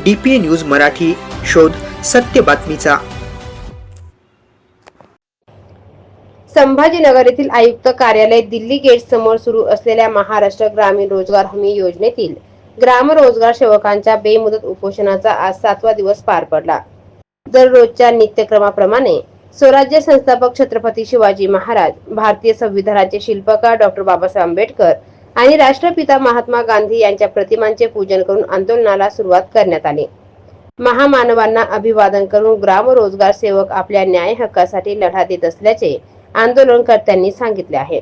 DPA news Marathi, शोध सत्य बातमीचा। संभाजीनगर येथील आयुक्त कार्यालय दिल्ली गेट समोर सुरू असलेल्या महाराष्ट्र ग्रामीण रोजगार हमी योजनेतील ग्राम रोजगार सेवकांच्या बेमुदत उपोषणाचा आज 7वा दिवस पार पडला। दररोजच्या नित्यक्रमाप्रमाणे स्वराज्य संस्थापक छत्रपती शिवाजी महाराज, भारतीय संविधानाचे शिल्पकार डॉक्टर बाबासाहेब आंबेडकर आणि राष्ट्रपिता महात्मा गांधी यांच्या प्रतिमांचे पूजन करून आंदोलनाला सुरुवात करण्यात आली। महामानवांना अभिवादन करून ग्राम रोजगार सेवक आपल्या न्याय हक्कासाठी लढा देत असल्याचे आंदोलनकर्त्यांनी सांगितले आहे।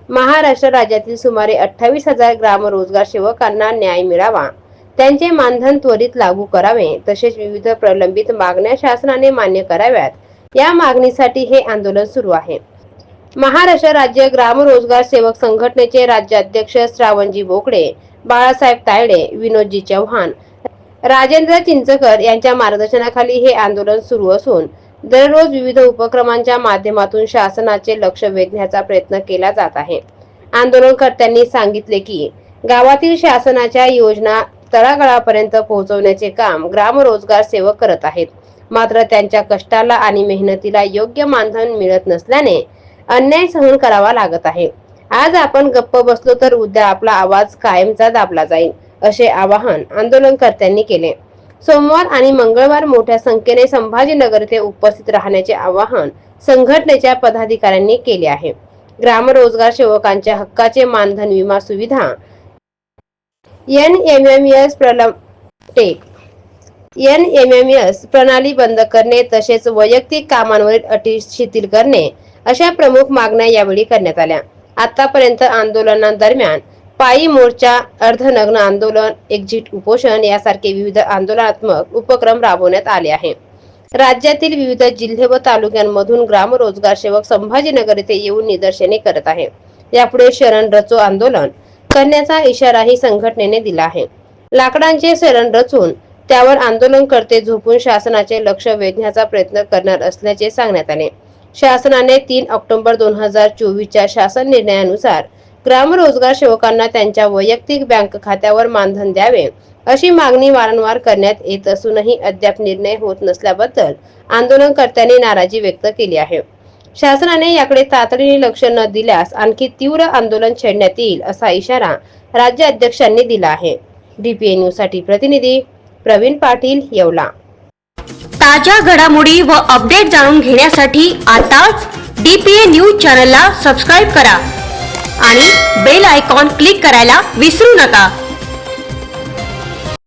महाराष्ट्र राज्यातील सुमारे 28,000 ग्राम रोजगार सेवकांना न्याय मिळावा, त्यांचे मानधन त्वरित लागू करावे, तसेच विविध प्रलंबित मागण्या शासनाने मान्य कराव्यात, या मागणीसाठी हे आंदोलन सुरू आहे। महाराष्ट्र राज्य ग्राम रोजगार सेवक संघटनेचे राज्याध्यक्ष श्रावणजी बोकडे, बाळासाहेब तायडे, विनोदजी चव्हाण, राजेंद्र चिंचकर यांच्या मार्गदर्शनाखाली हे आंदोलन सुरू असून दररोज विविध उपक्रमांच्या माध्यमातून शासनाचे लक्ष वेधण्याचा प्रयत्न केला जात आहे। आंदोलनकर्त्यांनी सांगितले की गावातील शासनाच्या योजना तळागाळापर्यंत पोहोचवण्याचे काम ग्राम रोजगार सेवक करत आहेत, मात्र त्यांच्या कष्टाला आणि मेहनतीला योग्य मानधन मिळत नसल्याने अन्याय सहन करावा लागत आहे। आज आपण गप्प बसलो तर उद्या आपला आवाज कायमचा दाबला जाईल, असे आवाहन आंदोलनकर्त्यांनी केले। सोमवार आणि मंगळवार मोठ्या संख्येने संभाजीनगर येथे उपस्थित राहण्याचे आवाहन संघटनेच्या पदाधिकाऱ्यांनी केले आहे। ग्राम रोजगार सेवकांच्या हक्काचे मानधन विमा सुविधा, NMMS प्रणाली बंद करणे, तसेच वैयक्तिक कामांवरील अटी शिथिल करणे अशा प्रमुख मागण्या यावेळी करण्यात आल्या। आतापर्यंत आंदोलनादरम्यान पायी मोर्चा, अर्धनग्न आंदोलन, एक्झिट उपोषण यासारखे विविध आंदोलनात्मक उपक्रम राबवण्यात आले आहे। राज्यातील विविध जिल्हे व तालुक्यांमधून ग्राम रोजगार सेवक संभाजीनगर येथे येऊन निदर्शने करत आहे। यापुढे शरण रचो आंदोलन करण्याचा इशाराही संघटनेने दिला आहे। लाकडांचे शरण रचून त्यावर आंदोलनकर्ते झोपून शासनाचे लक्ष वेधण्याचा प्रयत्न करणार असल्याचे सांगण्यात आले। शासनाने 3 ऑक्टोबर 2024च्या शासन निर्णयानुसार ग्राम रोजगार सेवकांना त्यांच्या वैयक्तिक बँक खात्यावर मानधन द्यावे अशी मागणी वारंवार करण्यात येत असूनही अद्याप निर्णय होत नसल्याबद्दल आंदोलनकर्त्यांनी नाराजी व्यक्त केली आहे। शासनाने याकडे तातडीने लक्ष न दिल्यास आणखी तीव्र आंदोलन छेडण्यात येईल असा इशारा राज्याध्यक्षांनी दिला आहे। DPA न्यूज साठी प्रतिनिधी प्रवीण पाटील, येवला। ताज्या घडामोडी व अपडेट जाणून घेण्यासाठी आताच DPA न्यूज चॅनलला सबस्क्राइब करा आणि बेल आयकॉन क्लिक करायला विसरू नका।